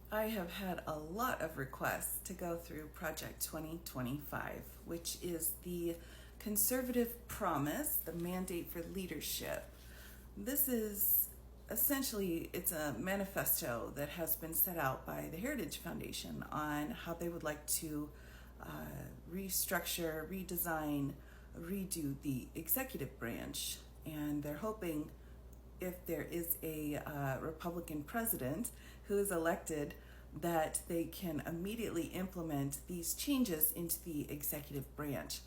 I have had a lot of requests to go through Project 2025, which is the conservative promise, the mandate for leadership. This is essentially, it's a manifesto that has been set out by the Heritage Foundation on how they would like to uh, restructure, redesign, redo the executive branch. And they're hoping if there is a Republican president who is elected, that they can immediately implement these changes into the executive branch.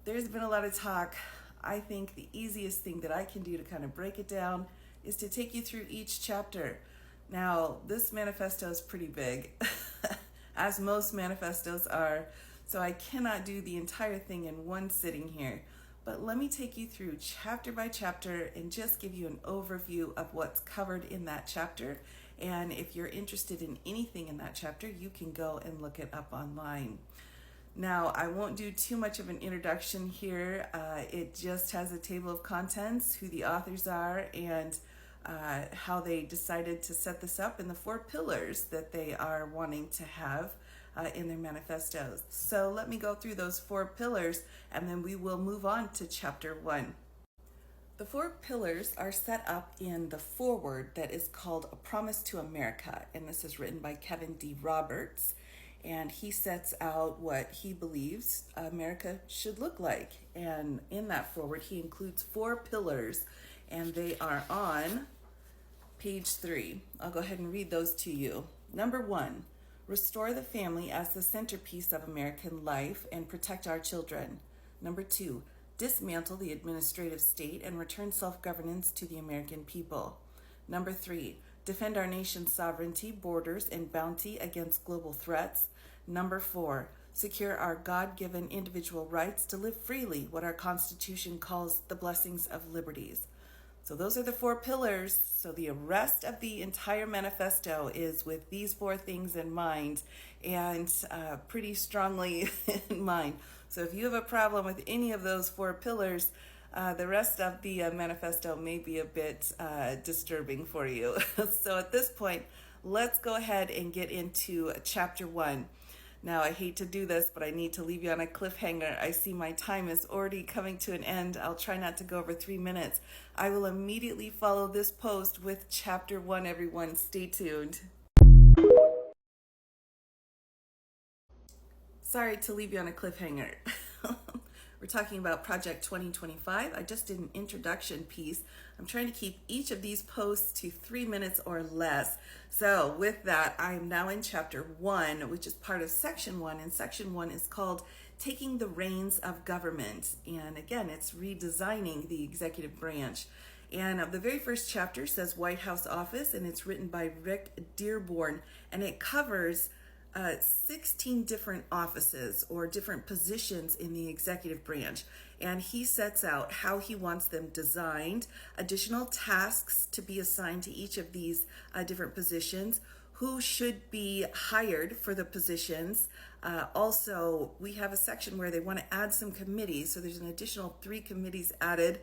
There's been a lot of talk. I think the easiest thing that I can do to kind of break it down is to take you through each chapter. Now, this manifesto is pretty big, as most manifestos are, so I cannot do the entire thing in one sitting here. But let me take you through chapter by chapter and just give you an overview of what's covered in that chapter. And if you're interested in anything in that chapter, you can go and look it up online. Now, I won't do too much of an introduction here. It just has a table of contents, who the authors are, and how they decided to set this up, and the 4 pillars that they are wanting to have in their manifestos. So let me go through those 4 pillars, and then we will move on to chapter 1. The 4 pillars are set up in the foreword that is called A Promise to America, and this is written by Kevin D. Roberts, and he sets out what he believes America should look like. And in that foreword, he includes 4 pillars, and they are on page 3. I'll go ahead and read those to you. Number 1, restore the family as the centerpiece of American life and protect our children. Number 2, dismantle the administrative state and return self-governance to the American people. Number 3, defend our nation's sovereignty, borders, and bounty against global threats. Number 4, secure our God-given individual rights to live freely, what our Constitution calls the blessings of liberties. So those are the 4 pillars. So the rest of the entire manifesto is with these 4 things in mind, and pretty strongly in mind. So if you have a problem with any of those 4 pillars, the rest of the manifesto may be a bit disturbing for you. So at this point, let's go ahead and get into chapter 1. Now, I hate to do this, but I need to leave you on a cliffhanger. I see my time is already coming to an end. I'll try not to go over 3 minutes. I will immediately follow this post with chapter 1, everyone. Stay tuned. Sorry to leave you on a cliffhanger. We're talking about Project 2025. I just did an introduction piece. I'm trying to keep each of these posts to 3 minutes or less. So with that, I am now in chapter 1, which is part of section 1. And section 1 is called Taking the Reins of Government. And again, it's redesigning the executive branch. And the very first chapter says White House Office, and it's written by Rick Dearborn. And it covers 16 different offices or different positions in the executive branch, and he sets out how he wants them designed, additional tasks to be assigned to each of these different positions, who should be hired for the positions. Also, we have a section where they want to add some committees, so there's an additional 3 committees added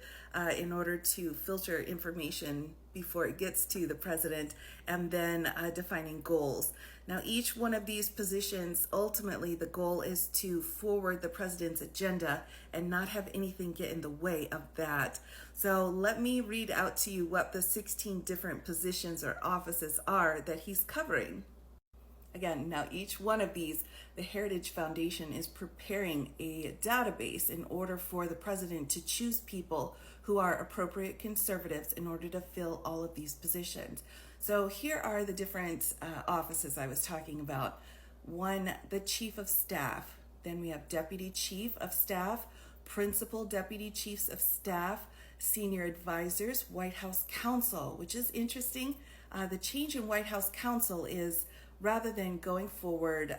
in order to filter information before it gets to the president, and then defining goals. Now, each one of these positions, ultimately, the goal is to forward the president's agenda and not have anything get in the way of that. So let me read out to you what the 16 different positions or offices are that he's covering. Again, now each one of these, the Heritage Foundation is preparing a database in order for the president to choose people who are appropriate conservatives in order to fill all of these positions. So here are the different offices I was talking about. 1, the Chief of Staff. Then we have Deputy Chief of Staff, Principal Deputy Chiefs of Staff, Senior Advisors, White House Counsel, which is interesting. The change in White House Counsel is, rather than going forward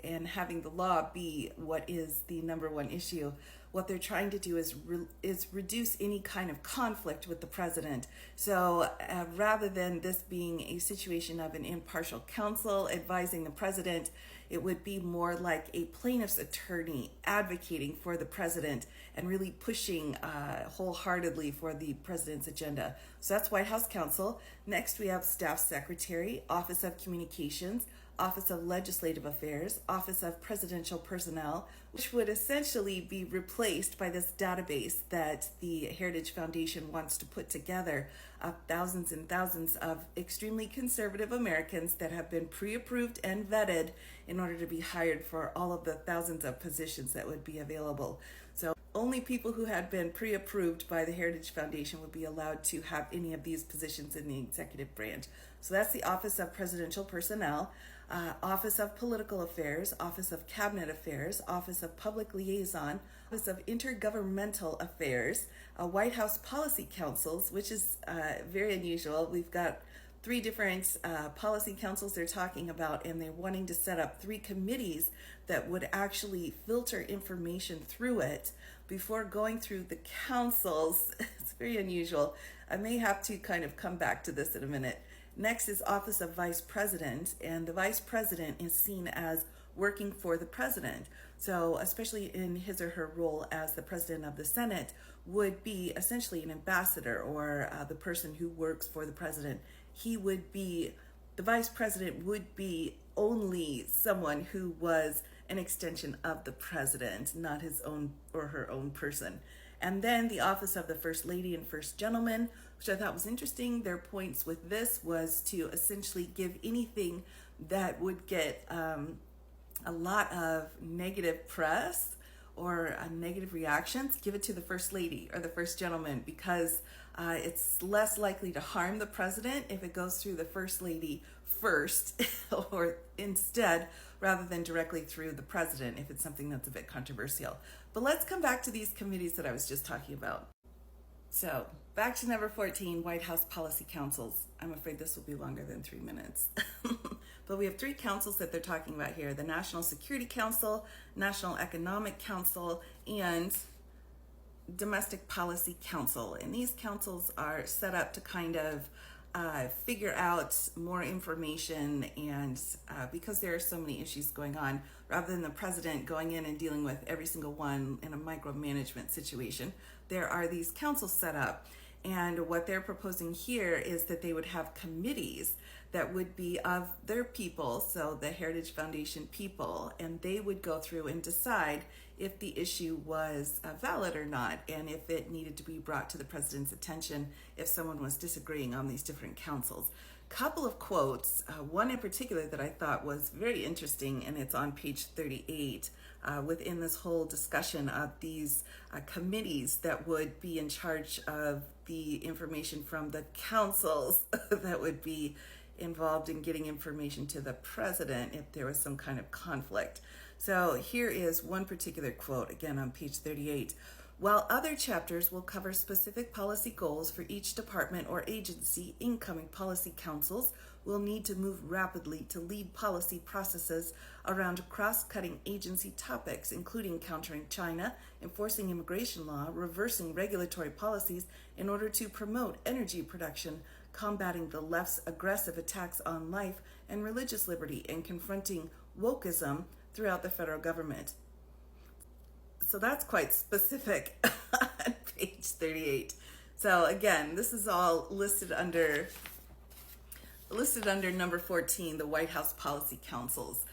and having the law be what is the number one issue, what they're trying to do is reduce any kind of conflict with the president. So rather than this being a situation of an impartial counsel advising the president, It would be more like a plaintiff's attorney advocating for the president and really pushing wholeheartedly for the president's agenda. So that's White House counsel. Next, we have staff secretary, Office of Communications, Office of Legislative Affairs, Office of Presidential Personnel, which would essentially be replaced by this database that the Heritage Foundation wants to put together of thousands and thousands of extremely conservative Americans that have been pre-approved and vetted in order to be hired for all of the thousands of positions that would be available. So only people who had been pre-approved by the Heritage Foundation would be allowed to have any of these positions in the executive branch. So that's the Office of Presidential Personnel, Office of Political Affairs, Office of Cabinet Affairs, Office of Public Liaison, Office of Intergovernmental Affairs, White House Policy Councils, which is very unusual. We've got 3 different policy councils they're talking about, and they're wanting to set up 3 committees that would actually filter information through it before going through the councils. It's very unusual. I may have to kind of come back to this in a minute. Next is Office of Vice President, and the Vice President is seen as working for the President. So especially in his or her role as the President of the Senate, would be essentially an ambassador or the person who works for the President. The Vice President would be only someone who was an extension of the President, not his own or her own person. And then the Office of the First Lady and First Gentleman, which I thought was interesting. Their points with this was to essentially give anything that would get a lot of negative press or negative reactions, give it to the First Lady or the First Gentleman, because it's less likely to harm the president if it goes through the First Lady first or instead, rather than directly through the president if it's something that's a bit controversial. But let's come back to these committees that I was just talking about. So back to number 14, White House Policy Councils. I'm afraid this will be longer than 3 minutes. But we have 3 councils that they're talking about here: the National Security Council, National Economic Council, and Domestic Policy Council. And these councils are set up to kind of figure out more information, and because there are so many issues going on, rather than the president going in and dealing with every single one in a micromanagement situation, there are these councils set up. And what they're proposing here is that they would have committees that would be of their people, so the Heritage Foundation people, and they would go through and decide if the issue was valid or not, and if it needed to be brought to the president's attention if someone was disagreeing on these different councils. Couple of quotes, one in particular that I thought was very interesting, and it's on page 38 within this whole discussion of these committees that would be in charge of the information from the councils that would be involved in getting information to the president if there was some kind of conflict. So here is one particular quote, again on page 38. While other chapters will cover specific policy goals for each department or agency, incoming policy councils will need to move rapidly to lead policy processes around cross-cutting agency topics, including countering China, enforcing immigration law, reversing regulatory policies in order to promote energy production, combating the left's aggressive attacks on life and religious liberty, and confronting wokeism throughout the federal government. So that's quite specific on page 38. So again, this is all listed under number 14, the White House Policy Councils.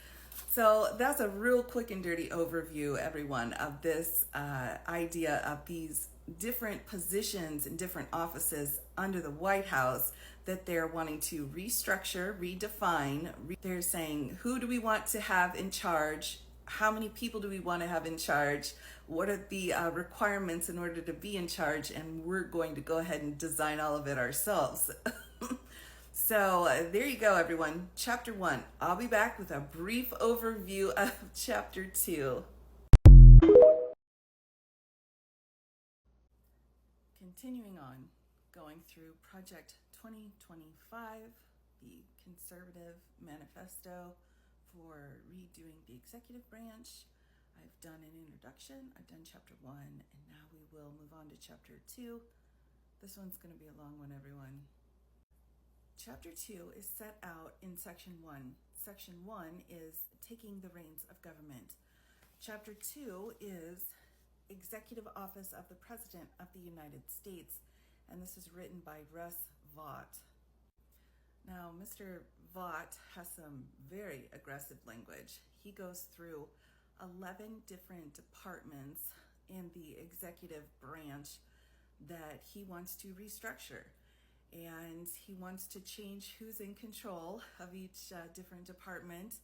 So that's a real quick and dirty overview, everyone, of this idea of these different positions and different offices under the White House that they're wanting to restructure, redefine. They're saying, who do we want to have in charge? How many people do we want to have in charge? What are the requirements in order to be in charge? And we're going to go ahead and design all of it ourselves. So there you go, everyone. Chapter 1. I'll be back with a brief overview of Chapter 2. Continuing on, going through Project 2025, the Conservative Manifesto for redoing the executive branch. I've done an introduction, I've done chapter 1, and now we will move on to chapter 2. This one's going to be a long one, everyone. Chapter 2 is set out in Section 1. Section 1 is taking the reins of government. Chapter 2 is Executive Office of the President of the United States, and this is written by Russ Vought. Now, Mr. Vought has some very aggressive language. He goes through 11 different departments in the executive branch that he wants to restructure. And he wants to change who's in control of each different department,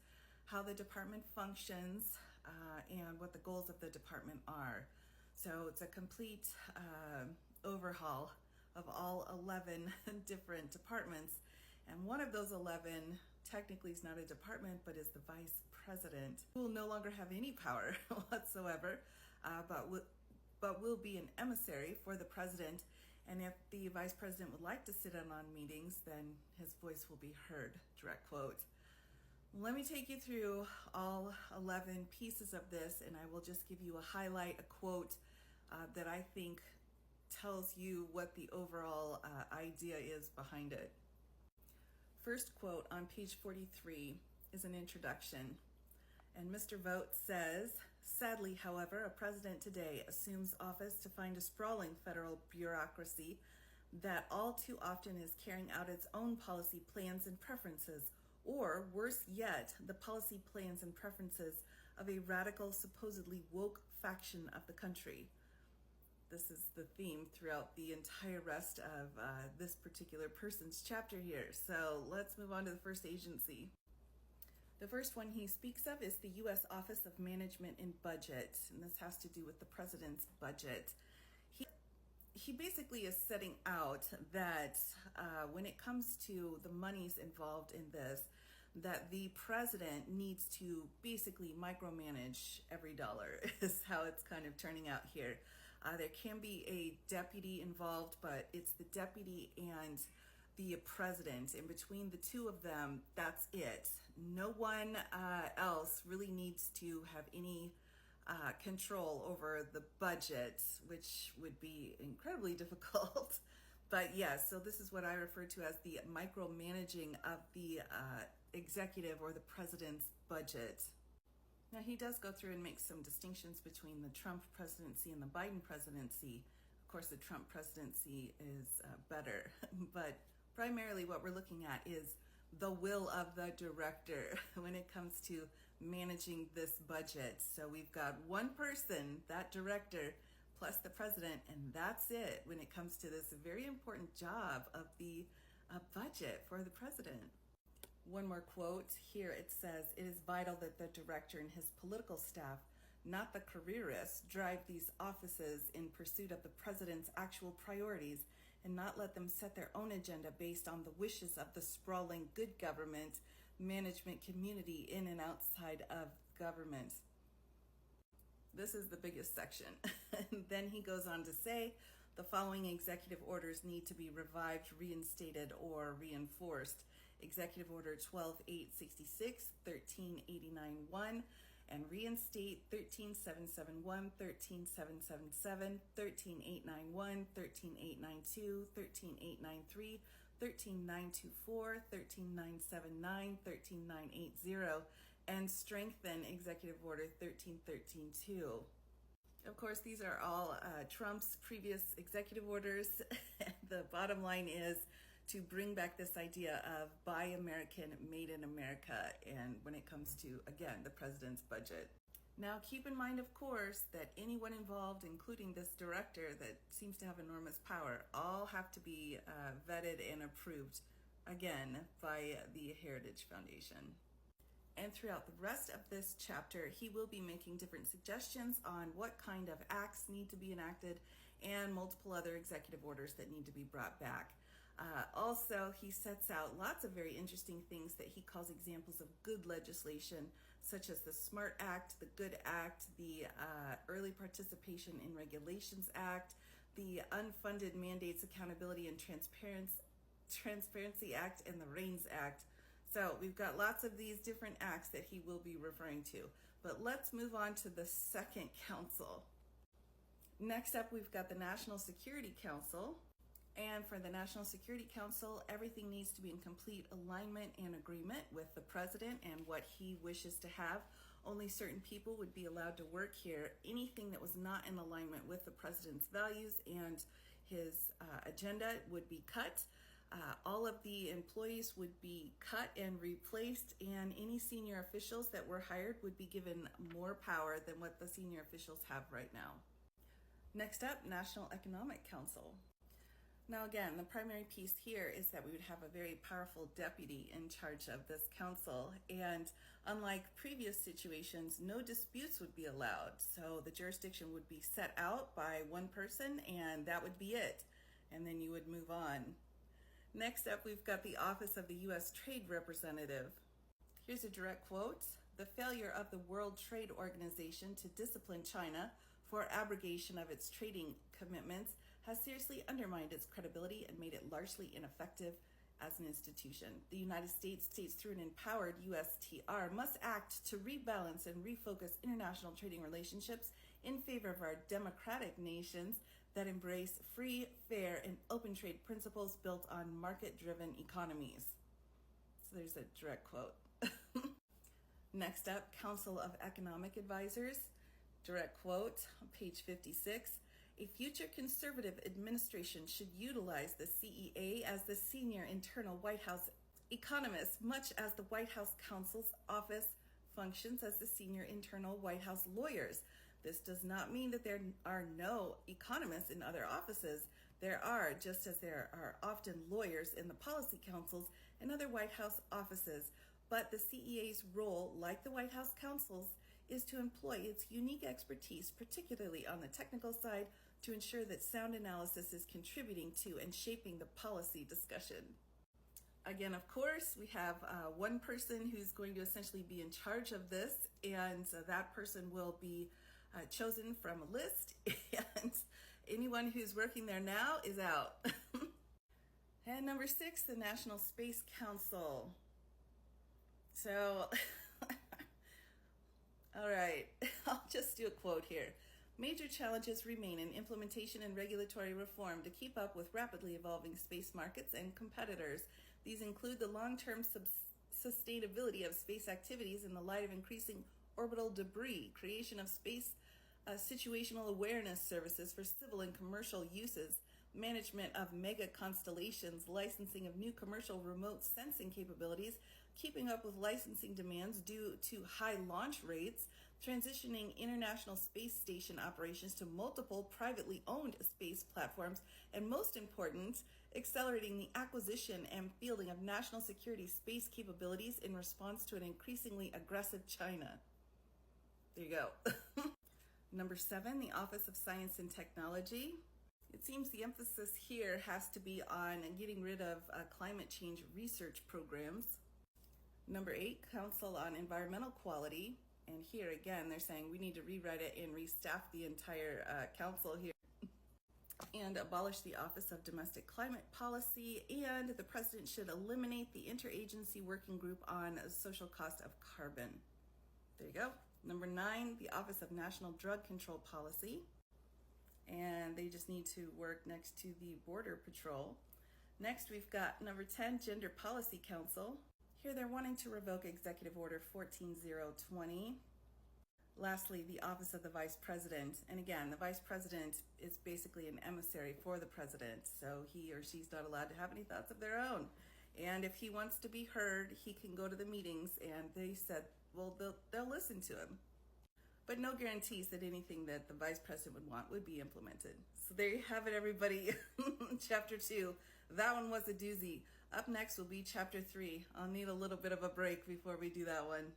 how the department functions, and what the goals of the department are. So it's a complete overhaul of all 11 different departments. And one of those 11 technically is not a department, but is the vice president, who will no longer have any power whatsoever, but will be an emissary for the president. And if the vice president would like to sit in on meetings, then his voice will be heard, direct quote. Let me take you through all 11 pieces of this, and I will just give you a highlight, a quote that I think tells you what the overall idea is behind it. First quote on page 43 is an introduction. And Mr. Vought says, sadly, however, a president today assumes office to find a sprawling federal bureaucracy that all too often is carrying out its own policy plans and preferences, or worse yet, the policy plans and preferences of a radical, supposedly woke faction of the country. This is the theme throughout the entire rest of this particular person's chapter here. So let's move on to the first agency. The first one he speaks of is the U.S. Office of Management and Budget, and this has to do with the president's budget. He basically is setting out that when it comes to the monies involved in this, that the president needs to basically micromanage every dollar is how it's kind of turning out here. There can be a deputy involved, but it's the deputy and the president. In between the two of them, that's it. No one else really needs to have any control over the budget, which would be incredibly difficult. But yes, so this is what I refer to as the micromanaging of the executive or the president's budget. Now, he does go through and make some distinctions between the Trump presidency and the Biden presidency. Of course, the Trump presidency is better, but primarily what we're looking at is the will of the director when it comes to managing this budget. So we've got one person, that director, plus the president, and that's it when it comes to this very important job of the budget for the president. One more quote here. It says, "It is vital that the director and his political staff, not the careerists, drive these offices in pursuit of the president's actual priorities and not let them set their own agenda based on the wishes of the sprawling good government management community in and outside of government." This is the biggest section. And then he goes on to say, the following executive orders need to be revived, reinstated, or reinforced. Executive Order 12866, 13891, and reinstate 13771, 13777, 13891, 13892, 13893, 13924, 13979, 13980, and strengthen Executive Order 13132. Of course, these are all Trump's previous executive orders. The bottom line is to bring back this idea of buy American, made in America, and when it comes to, again, the president's budget. Now, keep in mind, of course, that anyone involved, including this director that seems to have enormous power, all have to be vetted and approved, again, by the Heritage Foundation. And throughout the rest of this chapter, he will be making different suggestions on what kind of acts need to be enacted and multiple other executive orders that need to be brought back. Also, he sets out lots of very interesting things that he calls examples of good legislation, such as the SMART Act, the GOOD Act, the Early Participation in Regulations Act, the Unfunded Mandates Accountability and Transparency Act, and the REINS Act. So we've got lots of these different acts that he will be referring to. But let's move on to the second council. Next up, we've got the National Security Council. And for the National Security Council, everything needs to be in complete alignment and agreement with the president and what he wishes to have. Only certain people would be allowed to work here. Anything that was not in alignment with the president's values and his agenda would be cut. All of the employees would be cut and replaced, and any senior officials that were hired would be given more power than what the senior officials have right now. Next up, National Economic Council. Now again, the primary piece here is that we would have a very powerful deputy in charge of this council, and unlike previous situations, no disputes would be allowed. So the jurisdiction would be set out by one person and that would be it, and then you would move on. Next up, we've got the Office of the U.S. Trade Representative. Here's a direct quote. The failure of the World Trade Organization to discipline China for abrogation of its trading commitments has seriously undermined its credibility and made it largely ineffective as an institution. The United States, through an empowered USTR, must act to rebalance and refocus international trading relationships in favor of our democratic nations that embrace free, fair, and open trade principles built on market-driven economies. So there's a direct quote. Next up, Council of Economic Advisors. Direct quote, on page 56. A future conservative administration should utilize the CEA as the senior internal White House economist, much as the White House counsel's office functions as the senior internal White House lawyers. This does not mean that there are no economists in other offices. There are, just as there are often lawyers in the policy councils and other White House offices. But the CEA's role, like the White House counsel's, is to employ its unique expertise, particularly on the technical side, to ensure that sound analysis is contributing to and shaping the policy discussion. Again, of course, we have one person who's going to essentially be in charge of this, and that person will be chosen from a list, and anyone who's working there now is out. And number 6, the National Space Council. So, all right, I'll just do a quote here. Major challenges remain in implementation and regulatory reform to keep up with rapidly evolving space markets and competitors. These include the long-term sustainability of space activities in the light of increasing orbital debris, creation of space situational awareness services for civil and commercial uses, management of mega constellations, licensing of new commercial remote sensing capabilities, keeping up with licensing demands due to high launch rates, transitioning international space station operations to multiple privately owned space platforms, and most important, accelerating the acquisition and fielding of national security space capabilities in response to an increasingly aggressive China. There you go. Number 7, the Office of Science and Technology. It seems the emphasis here has to be on getting rid of climate change research programs. Number 8, Council on Environmental Quality. And here again, they're saying we need to rewrite it and restaff the entire council here. And abolish the Office of Domestic Climate Policy. And the president should eliminate the interagency working group on social cost of carbon. There you go. Number 9, the Office of National Drug Control Policy. And they just need to work next to the Border Patrol. Next, we've got number 10, Gender Policy Council. Here they're wanting to revoke Executive Order 14020. Lastly, the Office of the Vice President. And again, the Vice President is basically an emissary for the President, so he or she's not allowed to have any thoughts of their own. And if he wants to be heard, he can go to the meetings, and they said, well, they'll listen to him. But no guarantees that anything that the Vice President would want would be implemented. So there you have it, everybody. Chapter 2. That one was a doozy. Up next will be Chapter 3. I'll need a little bit of a break before we do that one.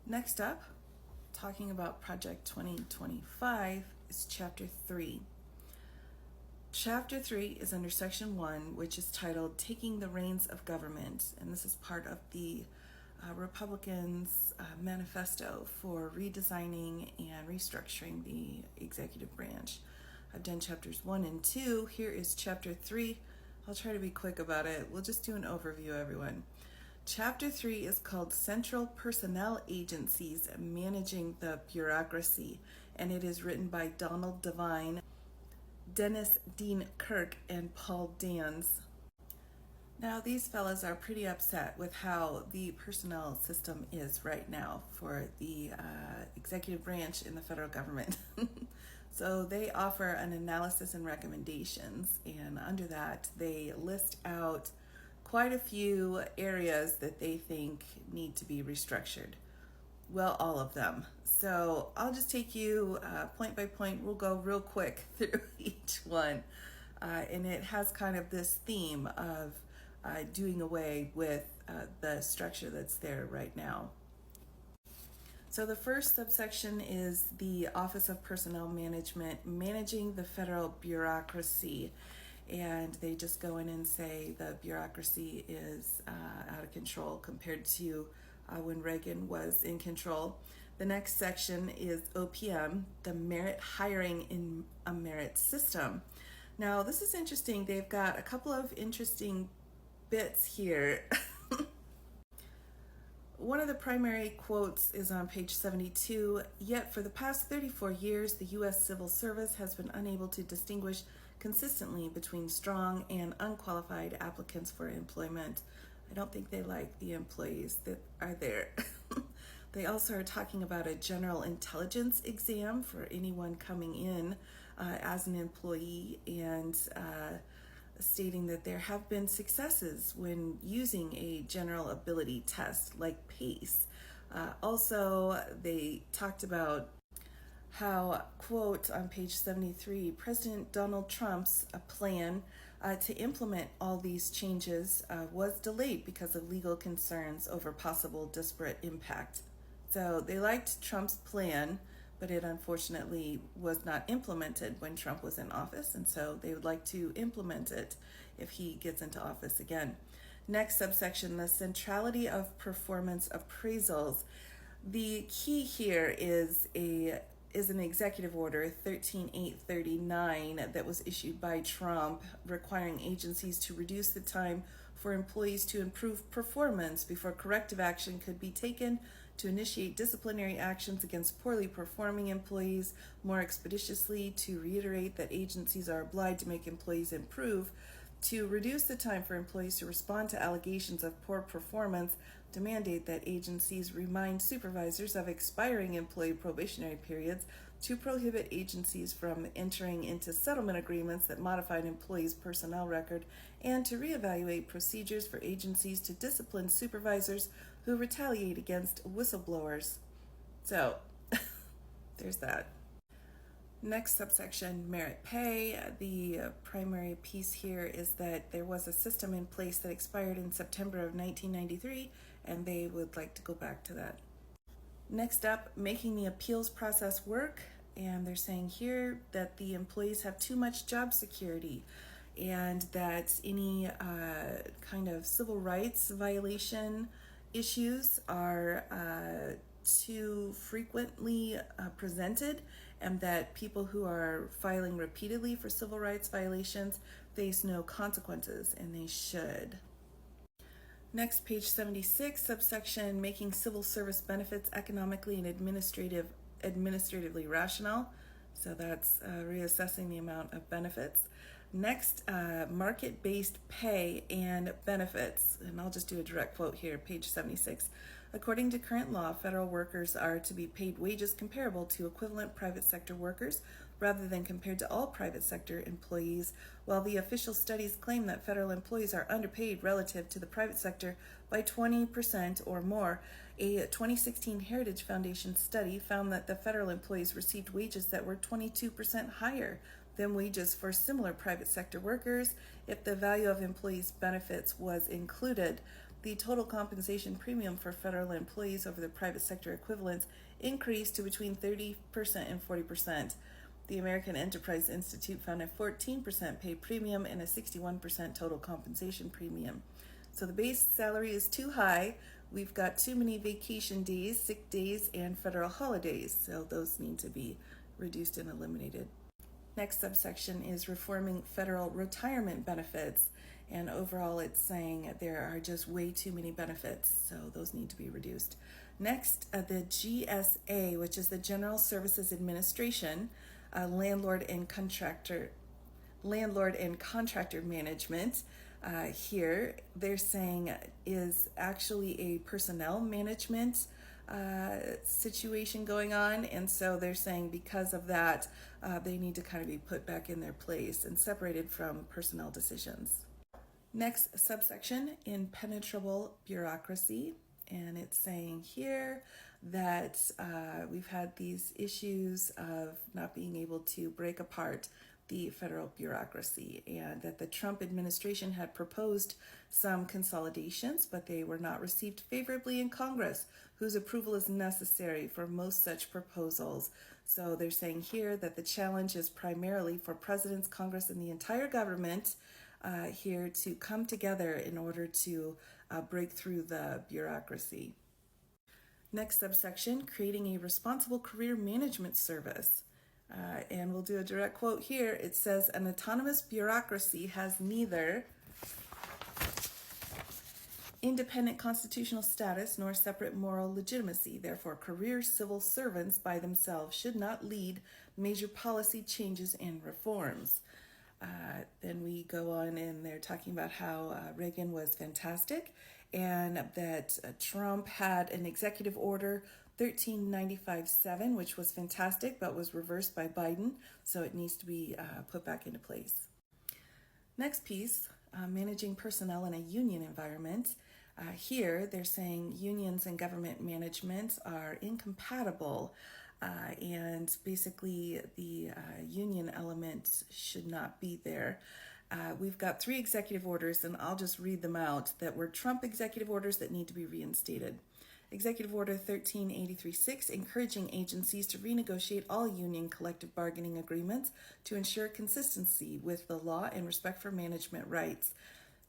Next up, talking about Project 2025, is Chapter 3. Chapter 3 is under Section 1, which is titled Taking the Reins of Government, and this is part of the Republicans' manifesto for redesigning and restructuring the executive branch. I've done Chapters 1 and 2. Here is Chapter 3. I'll try to be quick about it. We'll just do an overview, everyone. Chapter 3 is called Central Personnel Agencies Managing the Bureaucracy, and it is written by Donald Devine, Dennis Dean Kirk, and Paul Dans. Now, these fellas are pretty upset with how the personnel system is right now for the executive branch in the federal government. So they offer an analysis and recommendations, and under that, they list out quite a few areas that they think need to be restructured. Well, all of them. So I'll just take you point by point. We'll go real quick through each one. And it has kind of this theme of doing away with the structure that's there right now. So the first subsection is the Office of Personnel Management, managing the federal bureaucracy. And they just go in and say the bureaucracy is out of control compared to when Reagan was in control. The next section is OPM, the merit hiring in a merit system. Now, this is interesting. They've got a couple of interesting bits here. One of the primary quotes is on page 72. Yet for the past 34 years, the U.S. Civil Service has been unable to distinguish consistently between strong and unqualified applicants for employment. I don't think they like the employees that are there. They also are talking about a general intelligence exam for anyone coming in as an employee, and stating that there have been successes when using a general ability test like PACE. Also, they talked about how, quote, on page 73, President Donald Trump's plan to implement all these changes was delayed because of legal concerns over possible disparate impact. So they liked Trump's plan, but it unfortunately was not implemented when Trump was in office, and so they would like to implement it if he gets into office again. Next subsection, the centrality of performance appraisals. The key here is an executive order 13839 that was issued by Trump, requiring agencies to reduce the time for employees to improve performance before corrective action could be taken, to initiate disciplinary actions against poorly performing employees more expeditiously, to reiterate that agencies are obliged to make employees improve, to reduce the time for employees to respond to allegations of poor performance, to mandate that agencies remind supervisors of expiring employee probationary periods, to prohibit agencies from entering into settlement agreements that modify an employee's personnel record, and to reevaluate procedures for agencies to discipline supervisors who retaliate against whistleblowers. So, there's that. Next subsection, merit pay. The primary piece here is that there was a system in place that expired in September of 1993, and they would like to go back to that. Next up, making the appeals process work. And they're saying here that the employees have too much job security, and that any kind of civil rights violation issues are too frequently presented, and that people who are filing repeatedly for civil rights violations face no consequences, and they should. Next, page 76, subsection, making civil service benefits economically and administratively rational. So that's reassessing the amount of benefits. Next, market-based pay and benefits. And I'll just do a direct quote here, page 76. According to current law, federal workers are to be paid wages comparable to equivalent private sector workers rather than compared to all private sector employees, while the official studies claim that federal employees are underpaid relative to the private sector by 20% or more. A 2016 Heritage Foundation study found that the federal employees received wages that were 22% higher than wages for similar private sector workers if the value of employees' benefits was included. The total compensation premium for federal employees over the private sector equivalents increased to between 30% and 40%. The American Enterprise Institute found a 14% pay premium and a 61% total compensation premium. So the base salary is too high. We've got too many vacation days, sick days, and federal holidays. So those need to be reduced and eliminated. Next subsection is reforming federal retirement benefits. And overall, it's saying there are just way too many benefits, so those need to be reduced. Next, the GSA, which is the General Services Administration, landlord and contractor management. Here, they're saying is actually a personnel management situation going on, and so they're saying because of that, they need to kind of be put back in their place and separated from personnel decisions. Next subsection, impenetrable bureaucracy, and it's saying here that we've had these issues of not being able to break apart the federal bureaucracy, and that the Trump administration had proposed some consolidations, but they were not received favorably in Congress, whose approval is necessary for most such proposals. So they're saying here that the challenge is primarily for presidents, Congress, and the entire government here to come together in order to break through the bureaucracy. Next subsection, creating a responsible career management service. And we'll do a direct quote here. It says, an autonomous bureaucracy has neither independent constitutional status nor separate moral legitimacy. Therefore, career civil servants by themselves should not lead major policy changes and reforms. Then we go on and they're talking about how Reagan was fantastic, and that Trump had an executive order 1395-7, which was fantastic but was reversed by Biden, so it needs to be put back into place. Next piece, managing personnel in a union environment. Here they're saying unions and government management are incompatible. And basically the union element should not be there. We've got 3 executive orders, and I'll just read them out, that were Trump executive orders that need to be reinstated. Executive Order 1383-6, encouraging agencies to renegotiate all union collective bargaining agreements to ensure consistency with the law and respect for management rights.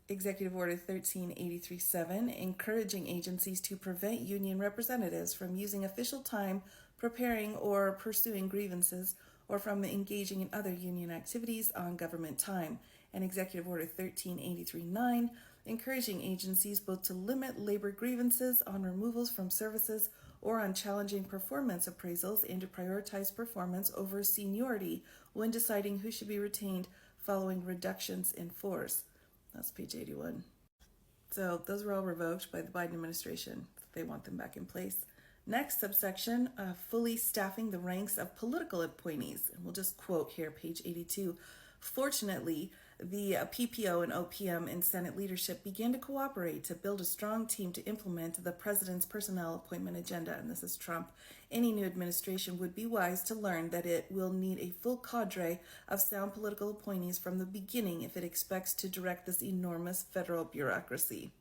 Executive Order 1383-7, encouraging agencies to prevent union representatives from using official time preparing or pursuing grievances, or from engaging in other union activities on government time. And Executive Order 1383-9, encouraging agencies both to limit labor grievances on removals from services or on challenging performance appraisals, and to prioritize performance over seniority when deciding who should be retained following reductions in force. That's page 81. So those were all revoked by the Biden administration. They want them back in place. Next subsection, fully staffing the ranks of political appointees. And we'll just quote here, page 82. Fortunately, the PPO and OPM and Senate leadership began to cooperate to build a strong team to implement the president's personnel appointment agenda. And this is Trump. Any new administration would be wise to learn that it will need a full cadre of sound political appointees from the beginning if it expects to direct this enormous federal bureaucracy.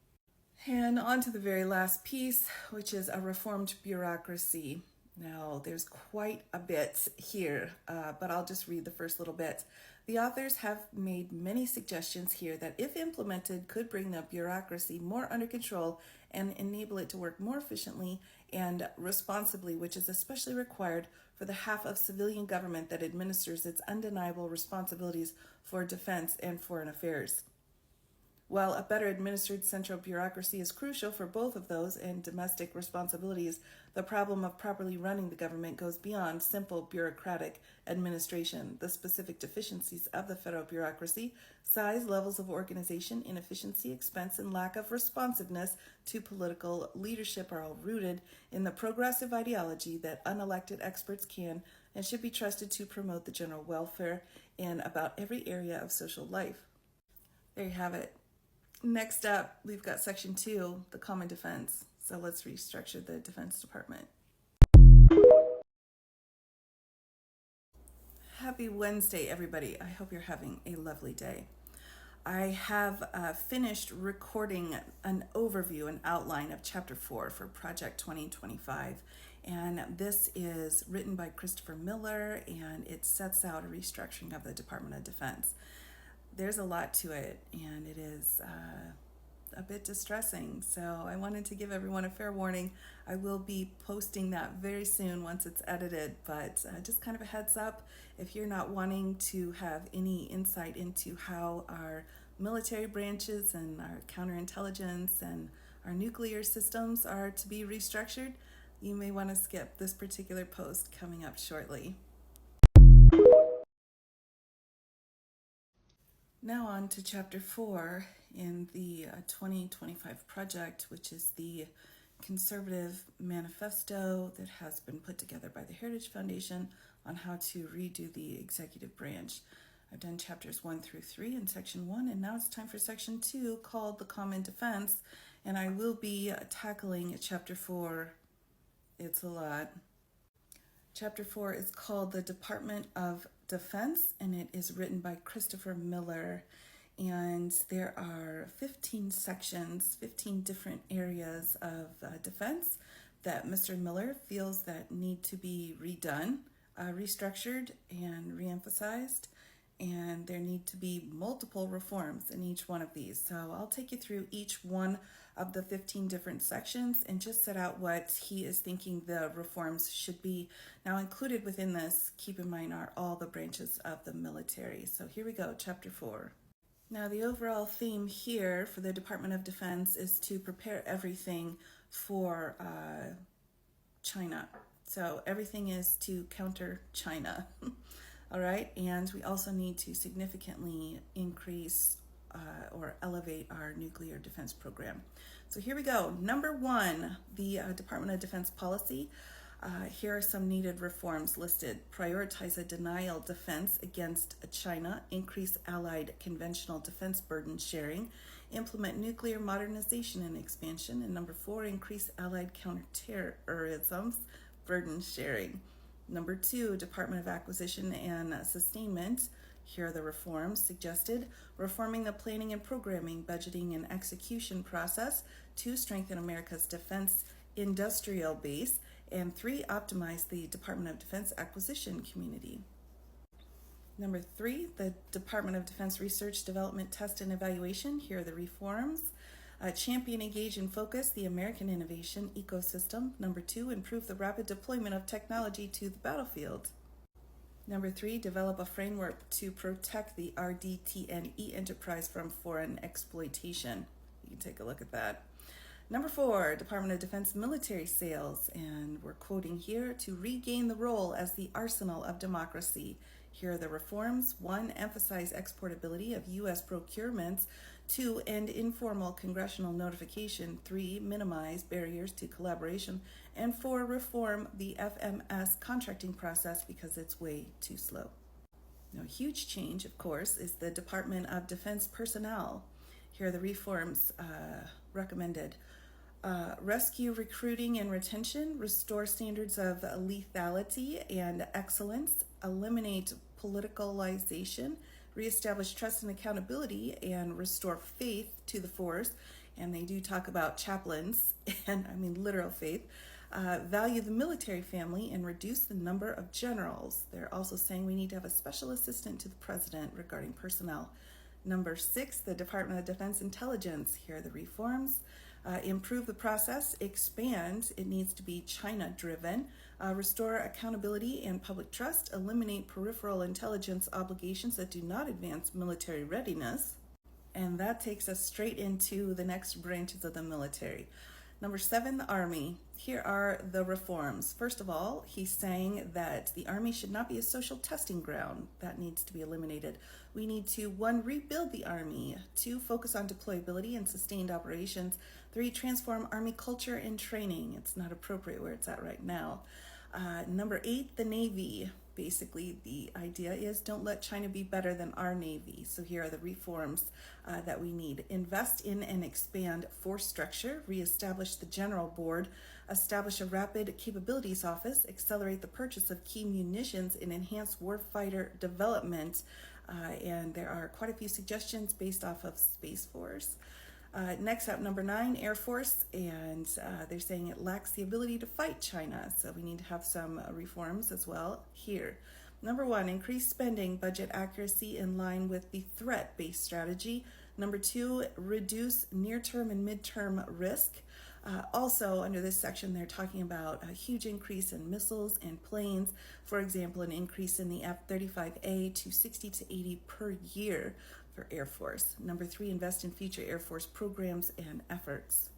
And on to the very last piece, which is a reformed bureaucracy. Now, there's quite a bit here, but I'll just read the first little bit. The authors have made many suggestions here that, if implemented, could bring the bureaucracy more under control and enable it to work more efficiently and responsibly, which is especially required for the half of civilian government that administers its undeniable responsibilities for defense and foreign affairs. While a better administered central bureaucracy is crucial for both of those and domestic responsibilities, the problem of properly running the government goes beyond simple bureaucratic administration. The specific deficiencies of the federal bureaucracy, size, levels of organization, inefficiency, expense, and lack of responsiveness to political leadership are all rooted in the progressive ideology that unelected experts can and should be trusted to promote the general welfare in about every area of social life. There you have it. Next up, we've got Section 2, the Common Defense. So let's restructure the Defense Department. Happy Wednesday, everybody. I hope you're having a lovely day. I have finished recording an overview, an outline of Chapter 4 for Project 2025. And this is written by Christopher Miller, and it sets out a restructuring of the Department of Defense. There's a lot to it, and it is a bit distressing. So I wanted to give everyone a fair warning. I will be posting that very soon once it's edited, but just kind of a heads up, if you're not wanting to have any insight into how our military branches and our counterintelligence and our nuclear systems are to be restructured, you may want to skip this particular post coming up shortly. Now on to Chapter 4 in the 2025 project, which is the conservative manifesto that has been put together by the Heritage Foundation on how to redo the executive branch. I've done chapters 1 through 3 in section 1, and now it's time for section 2 called the Common Defense, and I will be tackling chapter 4. It's a lot. Chapter 4 is called the Department of Defense, and it is written by Christopher Miller. And there are 15 sections, 15 different areas of defense that Mr. Miller feels that need to be redone, restructured, and reemphasized. And there need to be multiple reforms in each one of these. So I'll take you through each one of the 15 different sections and just set out what he is thinking the reforms should be. Now, included within this, keep in mind, are all the branches of the military. So here we go, chapter 4. Now, the overall theme here for the Department of Defense is to prepare everything for China. So everything is to counter China. All right, and we also need to significantly increase or elevate our nuclear defense program. So here we go. Number 1, the Department of Defense policy. Here are some needed reforms listed. Prioritize a denial defense against China, increase allied conventional defense burden sharing, implement nuclear modernization and expansion, and number 4, increase allied counterterrorism burden sharing. Number 2, Department of Acquisition and Sustainment. Here are the reforms suggested. Reforming the planning and programming, budgeting, and execution process to strengthen America's defense industrial base. And 3, optimize the Department of Defense acquisition community. Number 3, the Department of Defense Research, Development, Test, and Evaluation. Here are the reforms. Champion, engage, and focus the American innovation ecosystem. Number 2, improve the rapid deployment of technology to the battlefield. Number 3, develop a framework to protect the RDT&E enterprise from foreign exploitation. You can take a look at that. Number 4, Department of Defense military sales, and we're quoting here, to regain the role as the arsenal of democracy. Here are the reforms. 1, emphasize exportability of U.S. procurements. 2, end informal congressional notification. 3, minimize barriers to collaboration. And 4, reform the FMS contracting process because it's way too slow. Now, a huge change, of course, is the Department of Defense personnel. Here are the reforms recommended. Rescue recruiting and retention, restore standards of lethality and excellence, eliminate politicalization, reestablish trust and accountability, and restore faith to the force. And they do talk about chaplains, and I mean literal faith. Value the military family and reduce the number of generals. They're also saying we need to have a special assistant to the president regarding personnel. Number 6, the Department of Defense intelligence. Here are the reforms. Improve the process, expand, it needs to be China-driven, restore accountability and public trust, eliminate peripheral intelligence obligations that do not advance military readiness. And that takes us straight into the next branches of the military. Number 7, the Army. Here are the reforms. First of all, he's saying that the Army should not be a social testing ground. That needs to be eliminated. We need to, 1, rebuild the Army. 2, focus on deployability and sustained operations. 3, transform Army culture and training. It's not appropriate where it's at right now. Number 8, the Navy. Basically, the idea is don't let China be better than our Navy. So here are the reforms that we need. Invest in and expand force structure, reestablish the General Board, establish a rapid capabilities office, accelerate the purchase of key munitions, and enhance warfighter development. And there are quite a few suggestions based off of Space Force. Next up, number 9, Air Force, and they're saying it lacks the ability to fight China, so we need to have some reforms as well here. Number 1, increase spending, budget accuracy in line with the threat-based strategy. Number 2, reduce near-term and mid-term risk. Also, under this section, they're talking about a huge increase in missiles and planes. For example, an increase in the F-35A to 60 to 80 per year. for Air Force. Number 3, invest in future Air Force programs and efforts.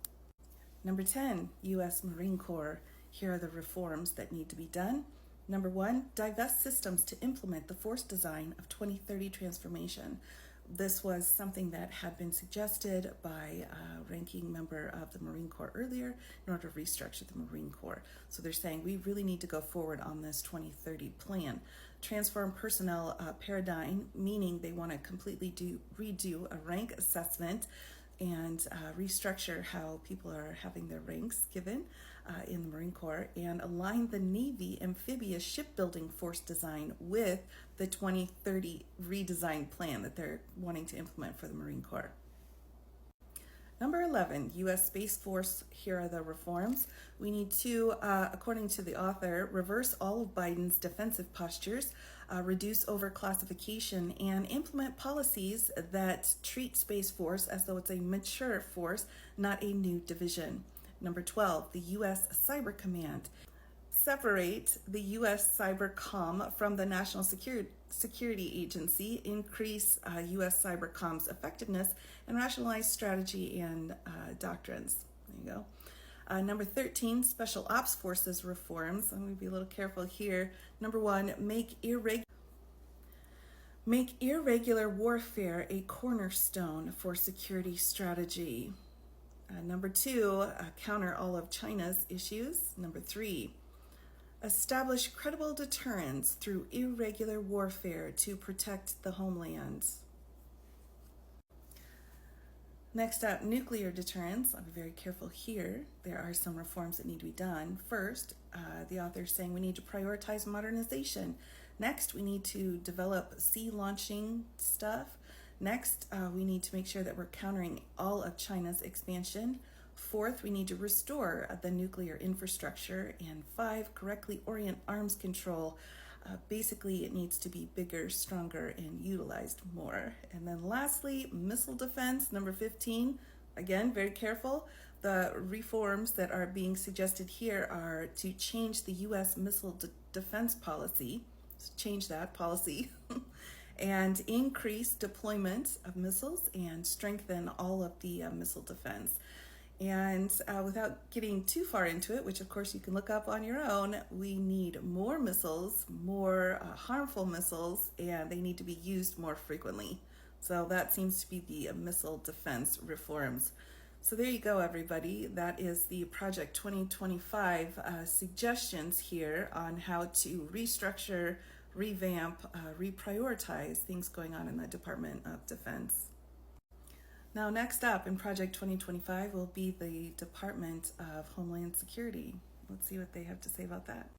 Number 10, U.S. Marine Corps. Here are the reforms that need to be done. Number 1, divest systems to implement the force design of 2030 transformation. This was something that had been suggested by a ranking member of the Marine Corps earlier in order to restructure the Marine Corps. So they're saying we really need to go forward on this 2030 plan. Transform personnel paradigm, meaning they want to completely redo a rank assessment and restructure how people are having their ranks given in the Marine Corps, and align the Navy amphibious shipbuilding force design with the 2030 redesign plan that they're wanting to implement for the Marine Corps. Number 11, U.S. Space Force. Here are the reforms. We need to, according to the author, reverse all of Biden's defensive postures, reduce overclassification, and implement policies that treat Space Force as though it's a mature force, not a new division. Number 12, the U.S. Cyber Command. Separate the U.S. Cybercom from the National Security Agency, increase U.S. Cybercom's effectiveness, and rationalize strategy and doctrines. There you go. Number 13, Special Ops Forces reforms. I'm going to be a little careful here. Number 1, make irregular warfare a cornerstone for security strategy. Number 2, counter all of China's issues. Number 3, establish credible deterrence through irregular warfare to protect the homeland. Next up, nuclear deterrence. I'll be very careful here. There are some reforms that need to be done. First, the author is saying we need to prioritize modernization. Next, we need to develop sea launching stuff. Next, we need to make sure that we're countering all of China's expansion. Fourth, we need to restore the nuclear infrastructure. And 5, correctly orient arms control. Basically, it needs to be bigger, stronger, and utilized more. And then lastly, missile defense, number 15. Again, very careful. The reforms that are being suggested here are to change the U.S. missile defense policy, change that policy, and increase deployment of missiles and strengthen all of the missile defense. And without getting too far into it, which of course you can look up on your own, we need more missiles, more harmful missiles, and they need to be used more frequently. So that seems to be the missile defense reforms. So there you go, everybody. That is the Project 2025 suggestions here on how to restructure, revamp, reprioritize things going on in the Department of Defense. Now, next up in Project 2025 will be the Department of Homeland Security. Let's see what they have to say about that.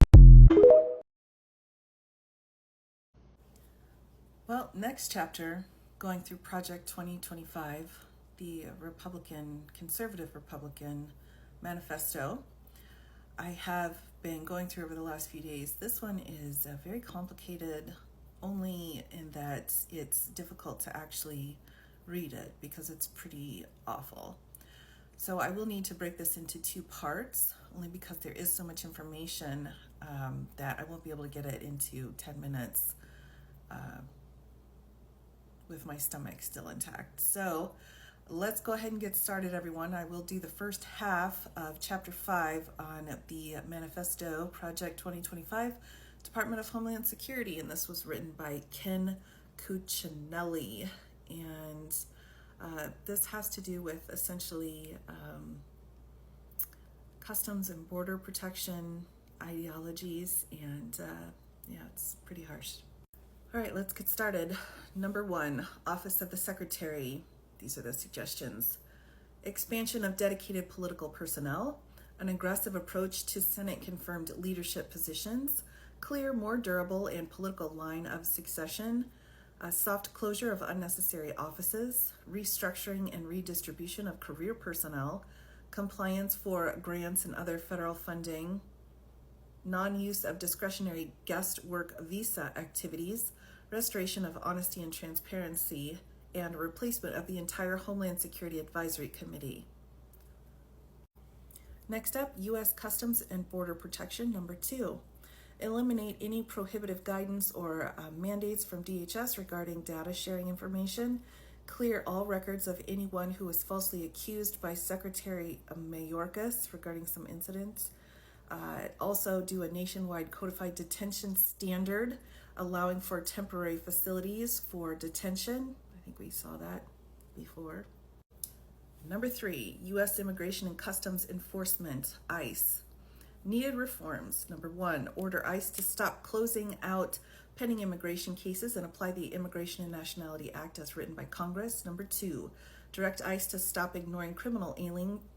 Well, next chapter, going through Project 2025, the conservative Republican manifesto. I have been going through over the last few days. This one is very complicated, only in that it's difficult to actually read it because it's pretty awful. So I will need to break this into 2 parts, only because there is so much information that I won't be able to get it into 10 minutes with my stomach still intact. So let's go ahead and get started, everyone. I will do the first half of Chapter 5 on the Manifesto Project 2025, Department of Homeland Security, and this was written by Ken Cuccinelli. And this has to do with essentially customs and border protection ideologies, and yeah, it's pretty harsh. All right, let's get started. Number 1, Office of the Secretary. These are the suggestions. Expansion of dedicated political personnel, an aggressive approach to Senate-confirmed leadership positions, clear, more durable, and political line of succession, a soft closure of unnecessary offices, restructuring and redistribution of career personnel, compliance for grants and other federal funding, non-use of discretionary guest work visa activities, restoration of honesty and transparency, and replacement of the entire Homeland Security Advisory Committee. Next up, U.S. Customs and Border Protection, number 2. Eliminate any prohibitive guidance or mandates from DHS regarding data sharing information. clear all records of anyone who was falsely accused by Secretary Mayorkas regarding some incidents. Also do a nationwide codified detention standard allowing for temporary facilities for detention. I think we saw that before. Number 3, U.S. Immigration and Customs Enforcement, ICE. Needed reforms. Number 1, order ICE to stop closing out pending immigration cases and apply the Immigration and Nationality Act as written by Congress. Number 2, direct ICE to stop ignoring criminal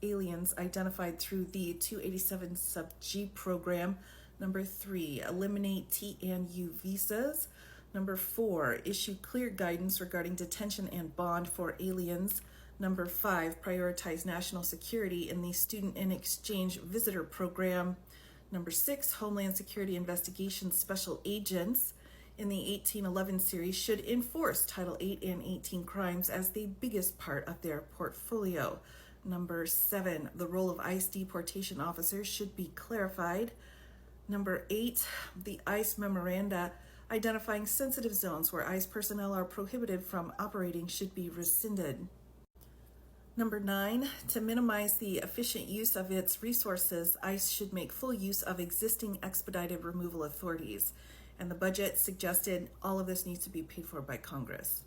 aliens identified through the 287 sub-G program. Number 3, eliminate T and U visas. Number 4, issue clear guidance regarding detention and bond for aliens. Number 5, prioritize national security in the Student in Exchange Visitor Program. Number 6, Homeland Security Investigations Special Agents in the 1811 series should enforce Title 8 and 18 crimes as the biggest part of their portfolio. Number 7, the role of ICE deportation officers should be clarified. Number 8, the ICE memoranda identifying sensitive zones where ICE personnel are prohibited from operating should be rescinded. Number 9, to minimize the efficient use of its resources, ICE should make full use of existing expedited removal authorities. And the budget suggested all of this needs to be paid for by Congress.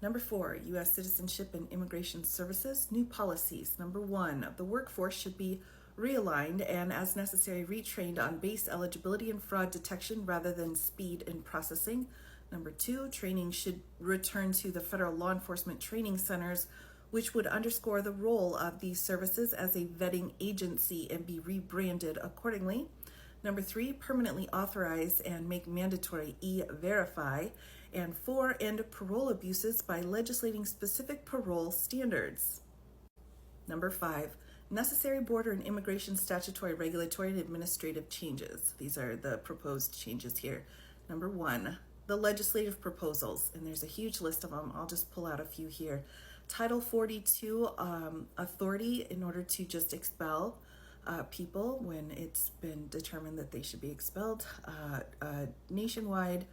Number 4, U.S. Citizenship and Immigration Services, new policies. Number 1, the workforce should be realigned and, as necessary, retrained on base eligibility and fraud detection rather than speed and processing. Number 2, training should return to the federal law enforcement training centers, which would underscore the role of these services as a vetting agency and be rebranded accordingly. Number 3, permanently authorize and make mandatory e-verify. And 4, end parole abuses by legislating specific parole standards. Number 5, necessary border and immigration statutory, regulatory, and administrative changes. These are the proposed changes here. Number 1, the legislative proposals, and there's a huge list of them. I'll just pull out a few here. Title 42 authority in order to just expel people when it's been determined that they should be expelled. Nationwide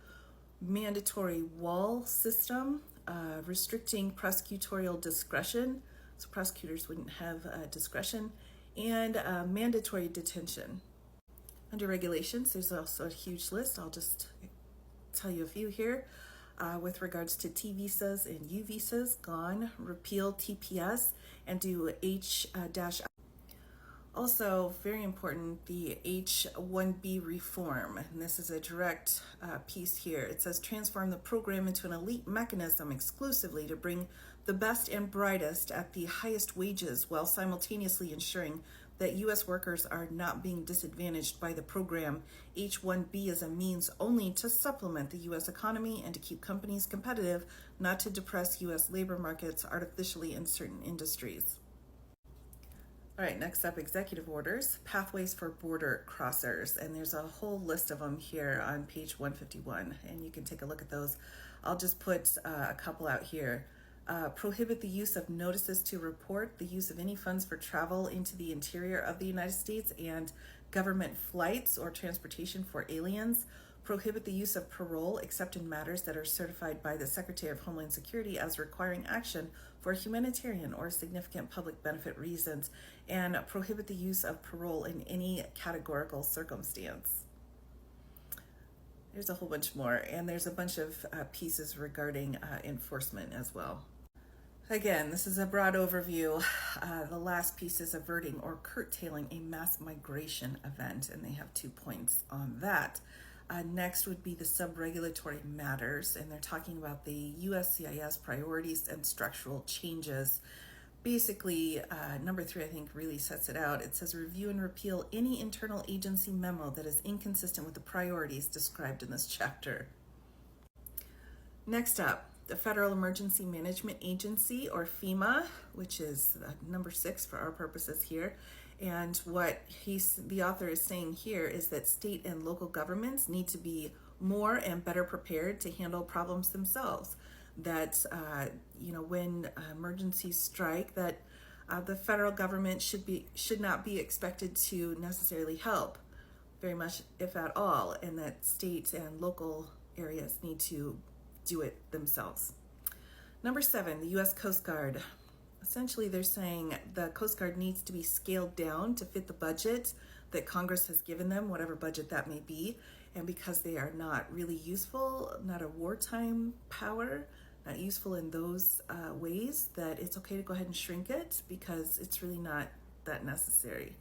mandatory wall system, restricting prosecutorial discretion, so prosecutors wouldn't have discretion, and mandatory detention. Under regulations, there's also a huge list. I'll just tell you a few here. With regards to T visas and U visas, gone, repeal TPS, and do H-. Also, very important, the H-1B reform, and this is a direct piece here. It says transform the program into an elite mechanism exclusively to bring the best and brightest at the highest wages while simultaneously ensuring that U.S. workers are not being disadvantaged by the program. H-1B is a means only to supplement the U.S. economy and to keep companies competitive, not to depress U.S. labor markets artificially in certain industries. All right, next up, executive orders, pathways for border crossers, and there's a whole list of them here on page 151, and you can take a look at those. I'll just put a couple out here. Prohibit the use of notices to report the use of any funds for travel into the interior of the United States and government flights or transportation for aliens. Prohibit the use of parole except in matters that are certified by the Secretary of Homeland Security as requiring action for humanitarian or significant public benefit reasons, and prohibit the use of parole in any categorical circumstance. There's a whole bunch more, and there's a bunch of pieces regarding enforcement as well. Again, this is a broad overview. The last piece is averting or curtailing a mass migration event, and they have 2 points on that. Next would be the sub-regulatory matters, and they're talking about the USCIS priorities and structural changes. Basically, number 3, I think, really sets it out. It says review and repeal any internal agency memo that is inconsistent with the priorities described in this chapter. Next up, the Federal Emergency Management Agency, or FEMA, which is number 6 for our purposes here. And what the author is saying here is that state and local governments need to be more and better prepared to handle problems themselves. That when emergencies strike, that the federal government should not be expected to necessarily help very much, if at all, and that states and local areas need to do it themselves. Number 7, the U.S. Coast Guard. Essentially, they're saying the Coast Guard needs to be scaled down to fit the budget that Congress has given them, whatever budget that may be. And because they are not really useful, not a wartime power, not useful in those ways, that it's okay to go ahead and shrink it because it's really not that necessary.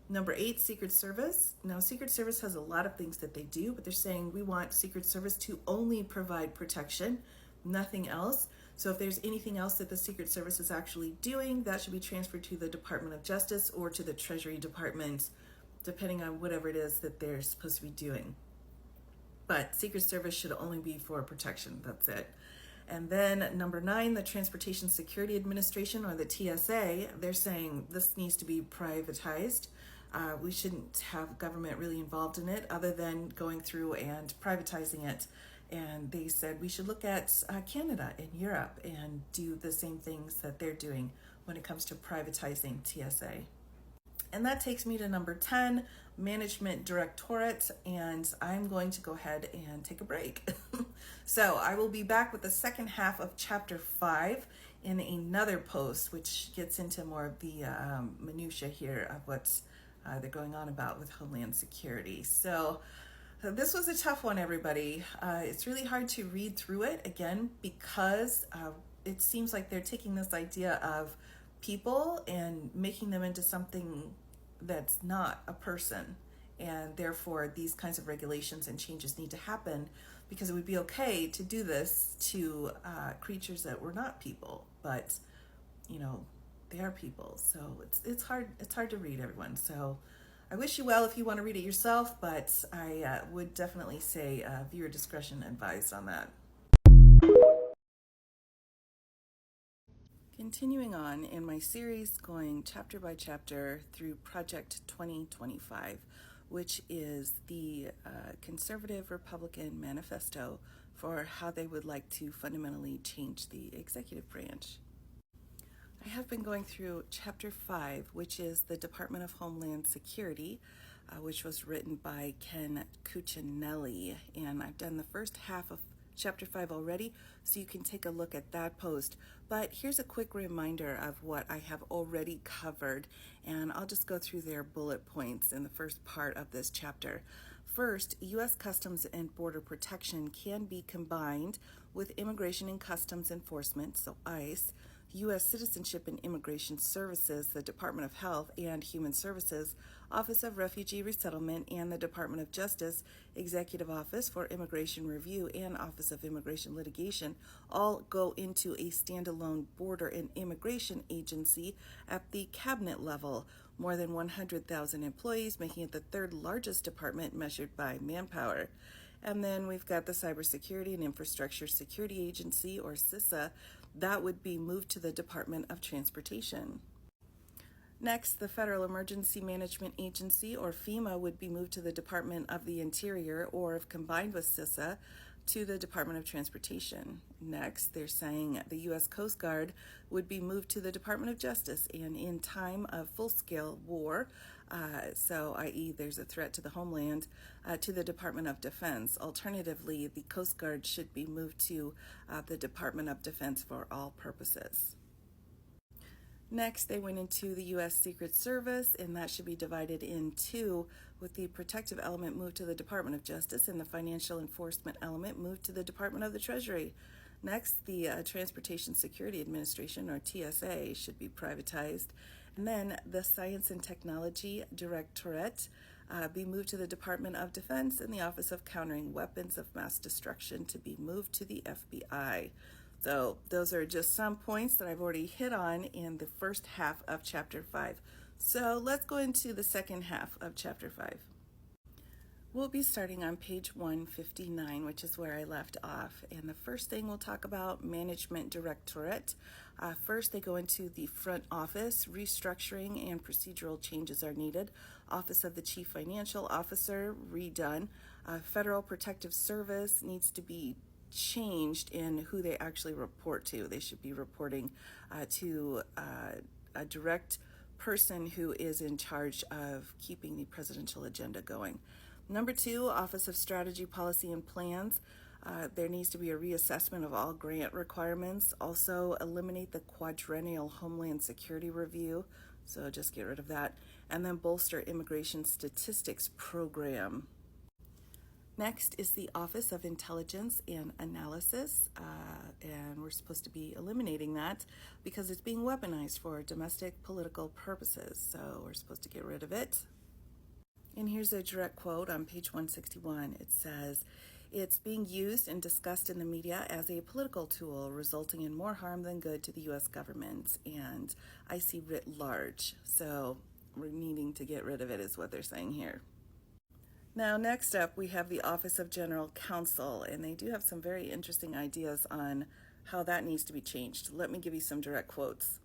Number 8, Secret Service. Now, Secret Service has a lot of things that they do, but they're saying we want Secret Service to only provide protection, nothing else. So if there's anything else that the Secret Service is actually doing, that should be transferred to the Department of Justice or to the Treasury Department, depending on whatever it is that they're supposed to be doing. But Secret Service should only be for protection. That's it. And then number 9, the Transportation Security Administration, or the TSA, they're saying this needs to be privatized. We shouldn't have government really involved in it other than going through and privatizing it. And they said we should look at Canada and Europe and do the same things that they're doing when it comes to privatizing TSA. And that takes me to number 10, Management Directorate, and I'm going to go ahead and take a break. So I will be back with the second half of Chapter 5 in another post, which gets into more of the minutia here of what's they're going on about with Homeland Security. So this was a tough one, everybody. It's really hard to read through it, again, because it seems like they're taking this idea of people and making them into something that's not a person. And therefore, these kinds of regulations and changes need to happen because it would be okay to do this to creatures that were not people, but, you know, they are people. So it's hard to read, everyone. So I wish you well if you want to read it yourself, but I would definitely say viewer discretion advised on that. Continuing on in my series, going chapter by chapter through Project 2025, which is the Conservative Republican Manifesto for how they would like to fundamentally change the executive branch. I have been going through Chapter 5, which is the Department of Homeland Security, which was written by Ken Cuccinelli, and I've done the first half of Chapter 5 already, so you can take a look at that post. But here's a quick reminder of what I have already covered, and I'll just go through their bullet points in the first part of this chapter. First, U.S. Customs and Border Protection can be combined with Immigration and Customs Enforcement, so ICE, U.S. Citizenship and Immigration Services, the Department of Health and Human Services, Office of Refugee Resettlement, and the Department of Justice, Executive Office for Immigration Review, and Office of Immigration Litigation all go into a standalone border and immigration agency at the cabinet level. More than 100,000 employees, making it the third largest department measured by manpower. And then we've got the Cybersecurity and Infrastructure Security Agency, or CISA, that would be moved to the Department of Transportation. Next, the Federal Emergency Management Agency, or FEMA, would be moved to the Department of the Interior, or if combined with CISA, to the Department of Transportation. Next, they're saying the U.S. Coast Guard would be moved to the Department of Justice, and in time of full-scale war, so i.e. there's a threat to the homeland, to the Department of Defense. Alternatively, the Coast Guard should be moved to the Department of Defense for all purposes. Next, they went into the U.S. Secret Service, and that should be divided in two, with the protective element moved to the Department of Justice and the financial enforcement element moved to the Department of the Treasury. Next, the Transportation Security Administration, or TSA, should be privatized. And then the Science and Technology Directorate be moved to the Department of Defense, and the Office of Countering Weapons of Mass Destruction to be moved to the FBI. So those are just some points that I've already hit on in the first half of Chapter 5. So let's go into the second half of Chapter 5. We'll be starting on page 159, which is where I left off. And the first thing we'll talk about, Management Directorate. First, they go into the front office. Restructuring and procedural changes are needed. Office of the Chief Financial Officer, redone. Federal Protective Service needs to be changed in who they actually report to. They should be reporting to a direct person who is in charge of keeping the presidential agenda going. Number 2, Office of Strategy, Policy, and Plans. There needs to be a reassessment of all grant requirements. Also, eliminate the quadrennial Homeland Security Review, so just get rid of that. And then bolster immigration statistics program. Next is the Office of Intelligence and Analysis, and we're supposed to be eliminating that because it's being weaponized for domestic political purposes, so we're supposed to get rid of it. And here's a direct quote on page 161. It says, "It's being used and discussed in the media as a political tool, resulting in more harm than good to the U.S. government, and I see writ large." So we're needing to get rid of it is what they're saying here. Now, next up, we have the Office of General Counsel, and they do have some very interesting ideas on how that needs to be changed. Let me give you some direct quotes.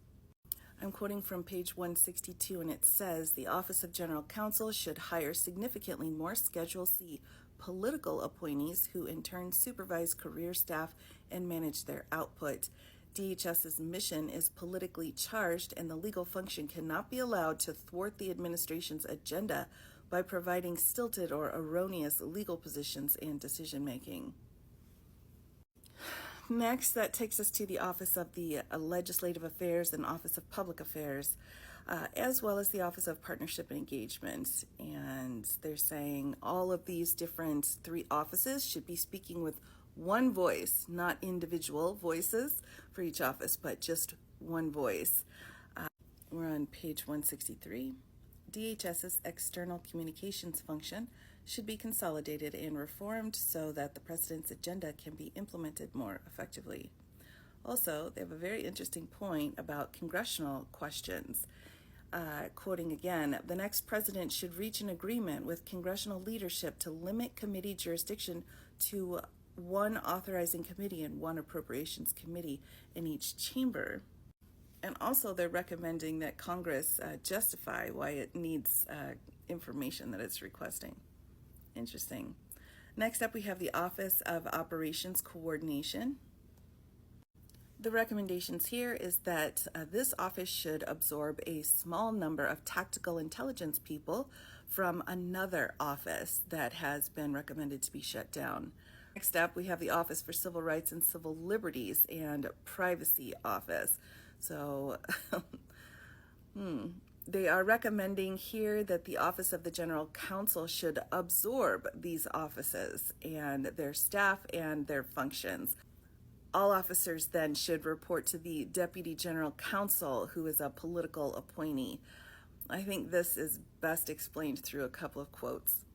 I'm quoting from page 162, and it says, "The Office of General Counsel should hire significantly more Schedule C political appointees who in turn supervise career staff and manage their output. DHS's mission is politically charged, and the legal function cannot be allowed to thwart the administration's agenda by providing stilted or erroneous legal positions and decision making." Next, that takes us to the Office of the Legislative Affairs and Office of Public Affairs, as well as the Office of Partnership and Engagement. And they're saying all of these different three offices should be speaking with one voice, not individual voices for each office, but just one voice. We're on page 163. DHS's external communications function should be consolidated and reformed so that the President's agenda can be implemented more effectively. Also, they have a very interesting point about congressional questions. Quoting again, "The next president should reach an agreement with congressional leadership to limit committee jurisdiction to one authorizing committee and one appropriations committee in each chamber." And also, they're recommending that Congress justify why it needs information that it's requesting. Interesting. Next up, we have the Office of Operations Coordination. The recommendations here is that this office should absorb a small number of tactical intelligence people from another office that has been recommended to be shut down. Next up, we have the Office for Civil Rights and Civil Liberties and Privacy Office. So they are recommending here that the Office of the General Counsel should absorb these offices and their staff and their functions. All officers then should report to the Deputy General Counsel, who is a political appointee. I think this is best explained through a couple of quotes.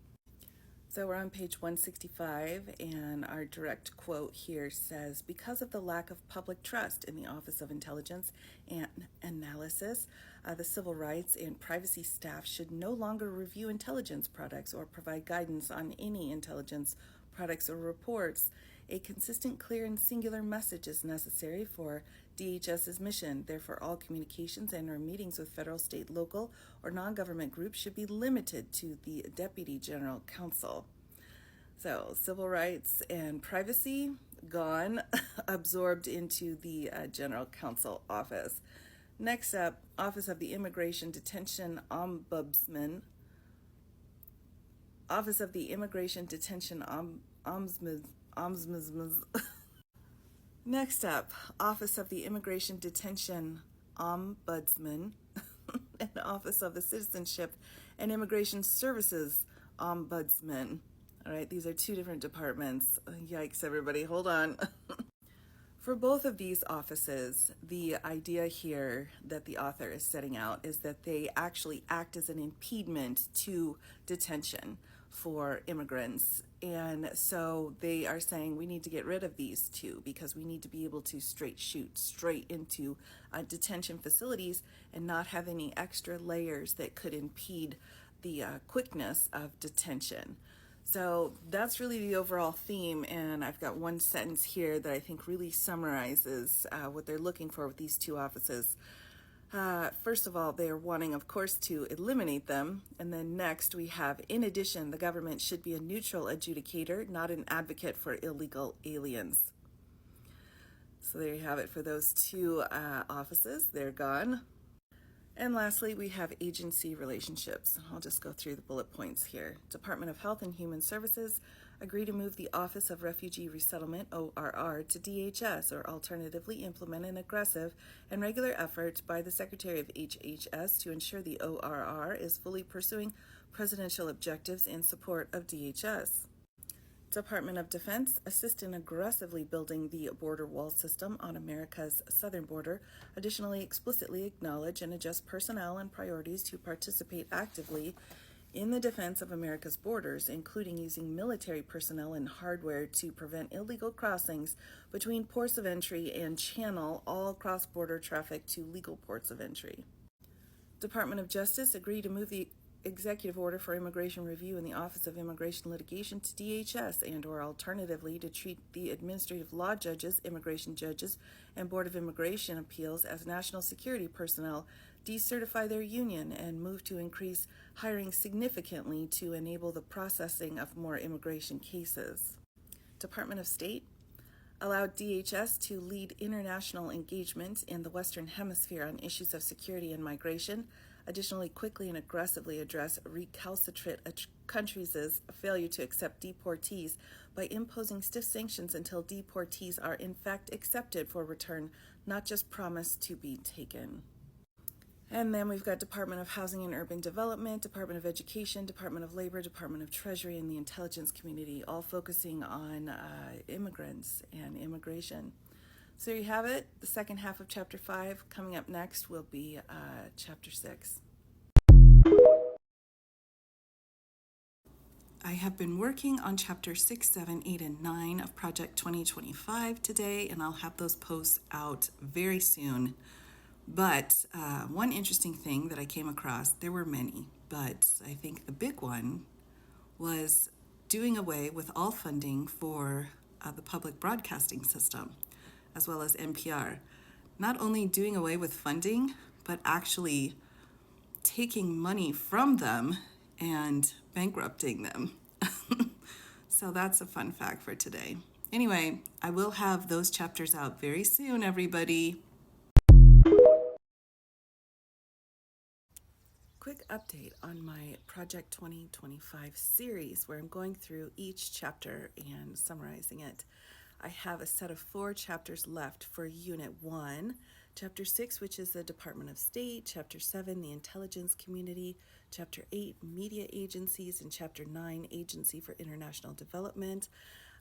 So we're on page 165, and our direct quote here says, "Because of the lack of public trust in the Office of Intelligence and Analysis, the civil rights and privacy staff should no longer review intelligence products or provide guidance on any intelligence products or reports. A consistent, clear, and singular message is necessary for DHS's mission. Therefore, all communications and or meetings with federal, state, local, or non-government groups should be limited to the Deputy General Counsel." So, civil rights and privacy, gone, absorbed into the General Counsel office. Next up, Office of the Immigration Detention Ombudsman. Office of the Immigration Detention Ombudsman. Next up, Office of the Immigration Detention Ombudsman and Office of the Citizenship and Immigration Services Ombudsman. All right, these are two different departments. Yikes, everybody, hold on. For both of these offices, the idea here that the author is setting out is that they actually act as an impediment to detention for immigrants. And so they are saying we need to get rid of these two because we need to be able to shoot straight into detention facilities and not have any extra layers that could impede the quickness of detention. So that's really the overall theme, and I've got one sentence here that I think really summarizes what they're looking for with these two offices. First of all, they are wanting, of course, to eliminate them. And then next we have, in addition, the government should be a neutral adjudicator, not an advocate for illegal aliens. So there you have it for those two offices. They're gone. And lastly, we have agency relationships. I'll just go through the bullet points here. Department of Health and Human Services agree to move the Office of Refugee Resettlement, ORR, to DHS, or alternatively implement an aggressive and regular effort by the Secretary of HHS to ensure the ORR is fully pursuing presidential objectives in support of DHS. Department of Defense assist in aggressively building the border wall system on America's southern border. Additionally, explicitly acknowledge and adjust personnel and priorities to participate actively in the defense of America's borders, including using military personnel and hardware to prevent illegal crossings between ports of entry and channel all cross-border traffic to legal ports of entry. Department of Justice agree to move the executive order for immigration review in the Office of Immigration Litigation to DHS and or alternatively to treat the administrative law judges, immigration judges, and Board of Immigration Appeals as national security personnel, decertify their union, and move to increase hiring significantly to enable the processing of more immigration cases. Department of State allowed DHS to lead international engagement in the Western Hemisphere on issues of security and migration. Additionally, quickly and aggressively address recalcitrant countries' failure to accept deportees by imposing stiff sanctions until deportees are in fact accepted for return, not just promised to be taken. And then we've got Department of Housing and Urban Development, Department of Education, Department of Labor, Department of Treasury, and the intelligence community, all focusing on immigrants and immigration. So there you have it, the second half of Chapter 5. Coming up next will be Chapter 6. I have been working on Chapter 6, 7, 8, and 9 of Project 2025 today, and I'll have those posts out very soon. But one interesting thing that I came across, there were many, but I think the big one was doing away with all funding for the public broadcasting system, as well as NPR. Not only doing away with funding, but actually taking money from them and bankrupting them. So that's a fun fact for today. Anyway, I will have those chapters out very soon, everybody. Quick update on my Project 2025 series, where I'm going through each chapter and summarizing it. I have a set of 4 chapters left for Unit 1, Chapter 6, which is the Department of State, Chapter 7, the Intelligence Community, Chapter 8, Media Agencies, and Chapter 9, Agency for International Development.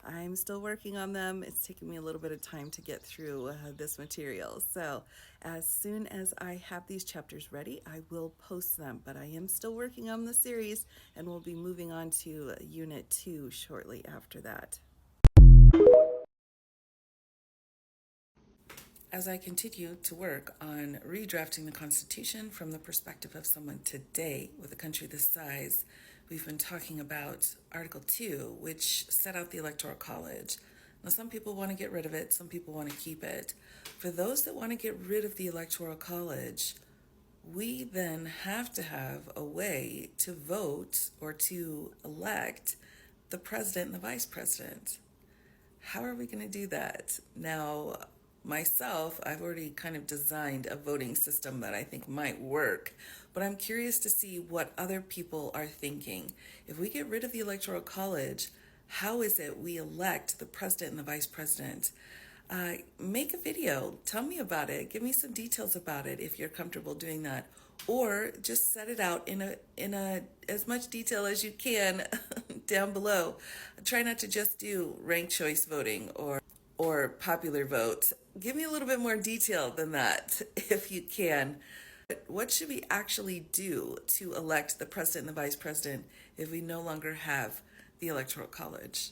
I'm still working on them. It's taking me a little bit of time to get through this material. So as soon as I have these chapters ready, I will post them. But I am still working on the series, and we'll be moving on to Unit 2 shortly after that. As I continue to work on redrafting the Constitution from the perspective of someone today with a country this size, we've been talking about Article 2, which set out the Electoral College. Now, some people want to get rid of it, some people want to keep it. For those that want to get rid of the Electoral College, we then have to have a way to vote or to elect the president and the vice president. How are we going to do that? Now, myself, I've already kind of designed a voting system that I think might work, but I'm curious to see what other people are thinking. If we get rid of the Electoral College, how is it we elect the president and the vice president? Make a video. Tell me about it. Give me some details about it if you're comfortable doing that. Or just set it out in a as much detail as you can down below. Try not to just do ranked choice voting or popular vote. Give me a little bit more detail than that if you can. What should we actually do to elect the president and the vice president if we no longer have the Electoral College?